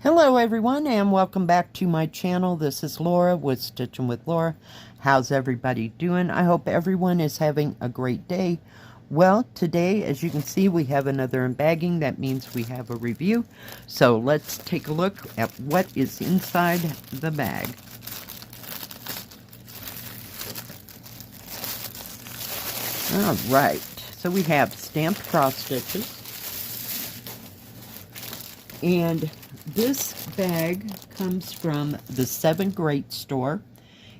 Hello everyone and welcome back to my channel. This is Laura with Stitching with Laura. How's everybody doing? I hope everyone is having a great day. Well, today, as you can see, we have another unbagging. That means we have a review. So let's take a look at what is inside the bag. All right, so we have stamped cross stitches. And this bag comes from the SevenGreat store.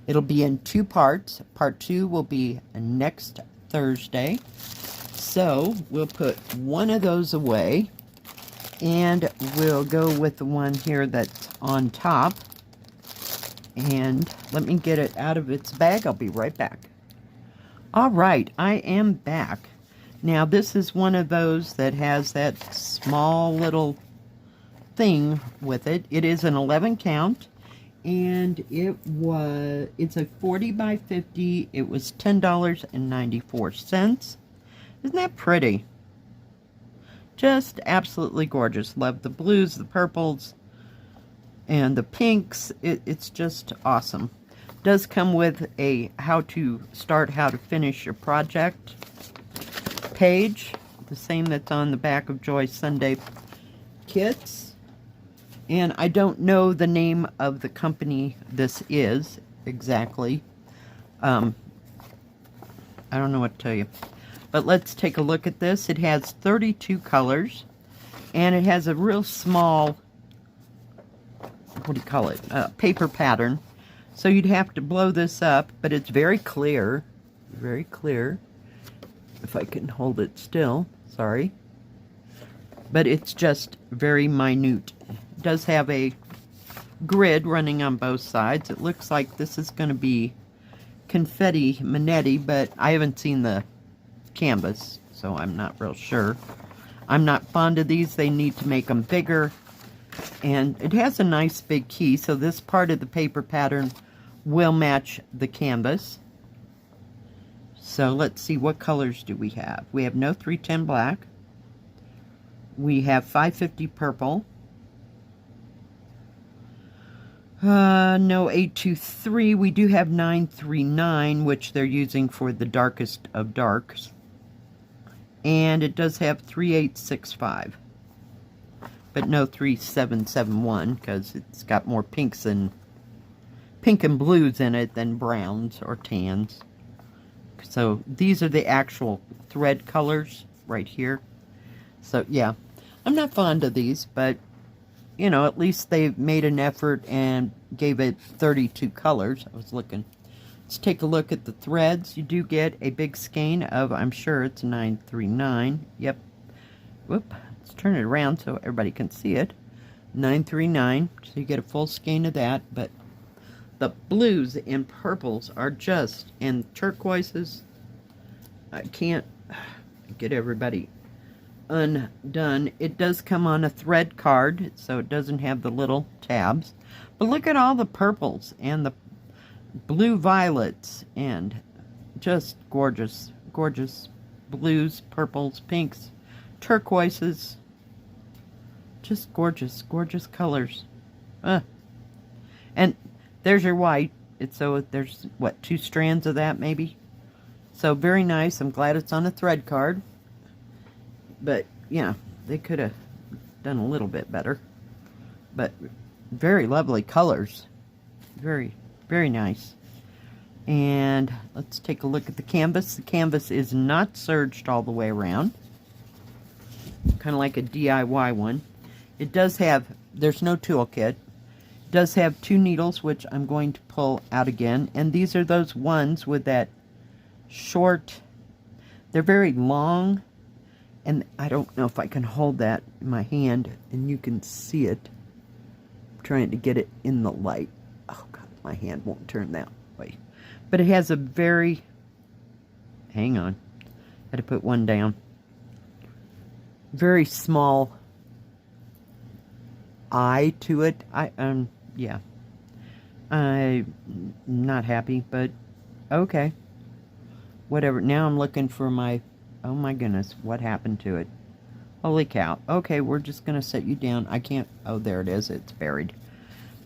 It'll be in two parts. Part 2 will be next Thursday. So we'll put one of those away and we'll go with the one here that's on top. And let me get it out of its bag. I'll be right back. All right, I am back. Now this is one of those that has that small little thing with it. It is an 11 count and it's a 40 by 50. It was $10.94. Isn't that pretty? Just absolutely gorgeous. Love the blues, the purples, and the pinks. It's just awesome. Does come with a how to finish your project page, the same that's on the back of Joy Sunday kits. And I don't know the name of the company this is exactly. I don't know what to tell you. But let's take a look at this. It has 32 colors. And it has a real small, what do you call it? Paper pattern. So you'd have to blow this up. But it's very clear. Very clear. If I can hold it still. Sorry. But it's just very minute. It does have a grid running on both sides. It looks like this is going to be confetti Manetti, but I haven't seen the canvas, so I'm not real sure. I'm not fond of these. They need to make them bigger. And it has a nice big key, so this part of the paper pattern will match the canvas. So let's see, what colors do we have? We have no 310 black. We have 550 purple. No 823. We do have 939, which they're using for the darkest of darks. And it does have 3865. But no 3771, because it's got more pinks and pink and blues in it than browns or tans. So these are the actual thread colors right here. So yeah, I'm not fond of these, but you know, at least they made an effort and gave it 32 colors. I was looking. Let's take a look at the threads. You do get a big skein of, I'm sure it's 939. Yep. Whoop. Let's turn it around so everybody can see it. 939. So you get a full skein of that. But the blues and purples are just, and turquoises, I can't get everybody undone. It does come on a thread card, so it doesn't have the little tabs. But look at all the purples and the blue violets and just gorgeous, gorgeous blues, purples, pinks, turquoises. Just gorgeous, gorgeous colors. And there's your white. There's, what, 2 strands of that maybe? So very nice. I'm glad it's on a thread card. But, yeah, they could have done a little bit better. But very lovely colors. Very, very nice. And let's take a look at the canvas. The canvas is not serged all the way around. Kind of like a DIY one. It does have, there's no toolkit. It does have 2 needles, which I'm going to pull out again. And these are those ones with that short, they're very long. And I don't know if I can hold that in my hand and you can see it. I'm trying to get it in the light. Oh God, my hand won't turn that way. But it has a very, hang on, had to put one down. Very small eye to it. Yeah. I'm not happy, but okay. Whatever. Now I'm looking for my, oh my goodness, what happened to it? Holy cow. Okay, we're just going to set you down. I can't... Oh, there it is. It's buried.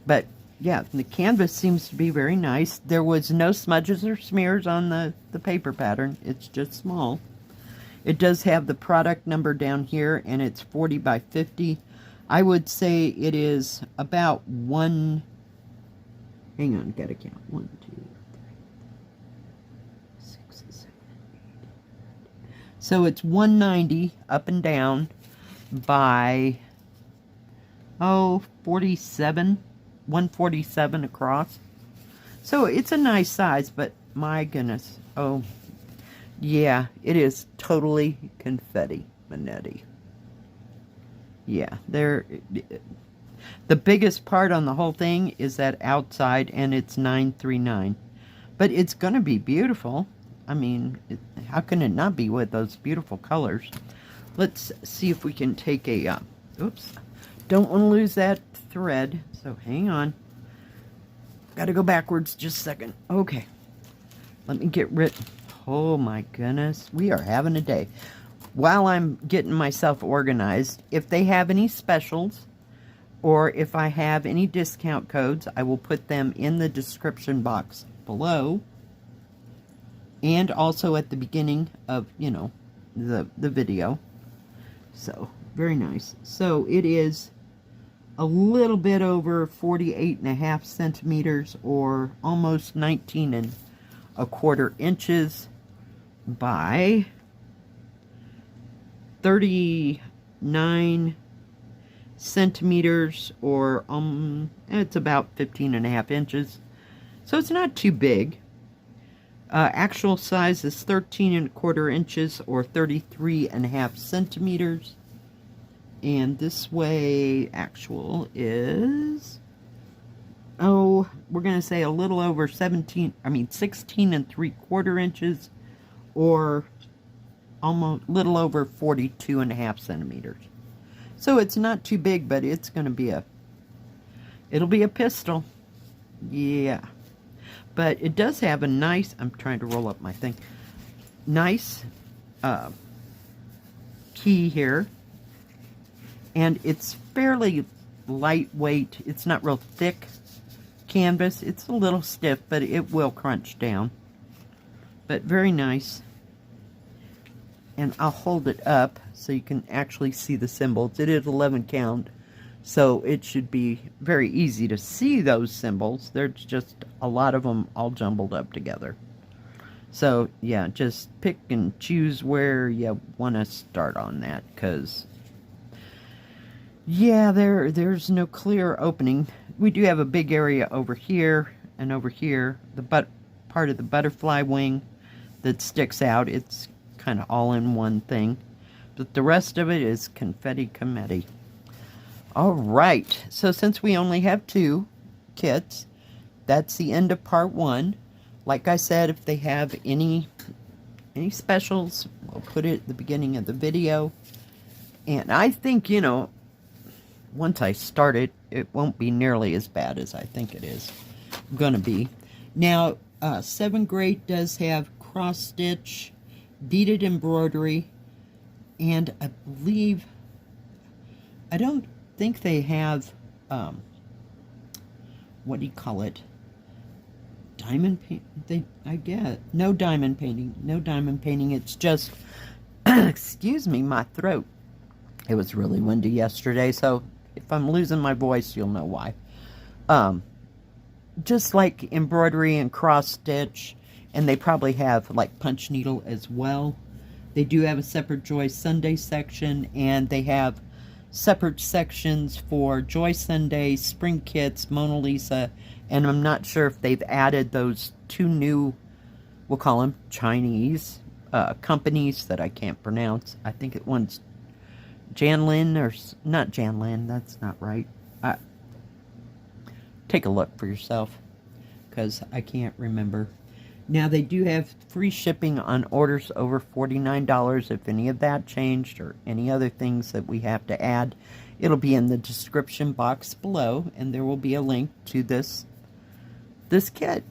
But, yeah, the canvas seems to be very nice. There was no smudges or smears on the paper pattern. It's just small. It does have the product number down here, and it's 40 by 50. I would say it is about one... Hang on, gotta count. 1, 2, 3, 6, 7, 8. So it's 190 up and down by 47, 147 across. So it's a nice size, but my goodness, oh yeah, it is totally confetti Manetti. Yeah, the biggest part on the whole thing is that outside, and it's 939. But it's going to be beautiful. I mean, how can it not be with those beautiful colors? Let's see if we can take a, oops, don't want to lose that thread, so hang on. Got to go backwards just a second. Okay, let me get rid, oh my goodness, we are having a day. While I'm getting myself organized, if they have any specials, or if I have any discount codes, I will put them in the description box below. And also at the beginning of, you know, the video. So, very nice. So, it is a little bit over 48.5 centimeters, or almost 19.25 inches by 39 centimeters, or it's about 15.5 inches. So it's not too big. Actual size is 13.25 inches, or 33.5 centimeters. And this way, actual is, oh, we're going to say a little over 16.75 inches, or almost little over 42.5 centimeters. So it's not too big, but it's going to be it'll be a pistol. Yeah. But it does have a nice, I'm trying to roll up my thing, nice key here. And it's fairly lightweight. It's not real thick canvas. It's a little stiff, but it will crunch down. But very nice. And I'll hold it up so you can actually see the symbols. It is 11 count, so it should be very easy to see those symbols. There's just a lot of them all jumbled up together. So, yeah, just pick and choose where you want to start on that, because, yeah, there's no clear opening. We do have a big area over here and over here. The part of the butterfly wing that sticks out, it's kind of all in one thing, but the rest of it is confetti committee. All right, so since we only have 2 kits, that's the end of part 1. Like I said, if they have any specials, we'll put it at the beginning of the video. And I think, you know, once I start it, it won't be nearly as bad as I think it is gonna be. Now, SevenGreat does have cross stitch, beaded embroidery, and I believe, I don't think they have, what do you call it, diamond paint, I get, no diamond painting, it's just, excuse me, my throat, it was really windy yesterday, so if I'm losing my voice, you'll know why. Just like embroidery and cross stitch, and they probably have like punch needle as well. They do have a separate Joy Sunday section, and they have separate sections for Joy Sunday, Spring Kits, Mona Lisa, and I'm not sure if they've added those 2 new, we'll call them Chinese companies that I can't pronounce. I think one's Janlin, or not Janlin, that's not right. Take a look for yourself, because I can't remember. Now, they do have free shipping on orders over $49. If any of that changed, or any other things that we have to add, it'll be in the description box below, and there will be a link to this kit.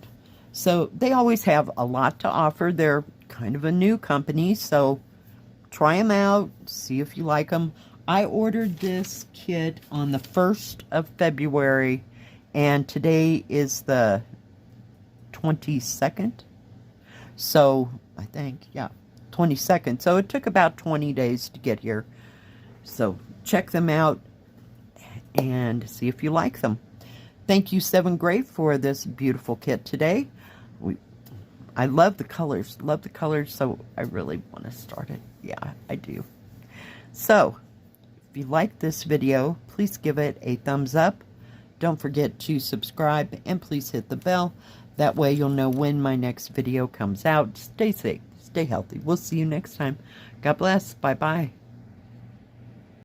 So they always have a lot to offer. They're kind of a new company, so try them out, see if you like them. I ordered this kit on the 1st of February, and today is the 22nd. So, I think, yeah, 22nd. So, it took about 20 days to get here. So, check them out and see if you like them. Thank you, SevenGreat, for this beautiful kit today. I love the colors, so I really want to start it. Yeah, I do. So, if you like this video, please give it a thumbs up. Don't forget to subscribe, and please hit the bell. That way you'll know when my next video comes out. Stay safe, stay healthy. We'll see you next time. God bless. Bye-bye.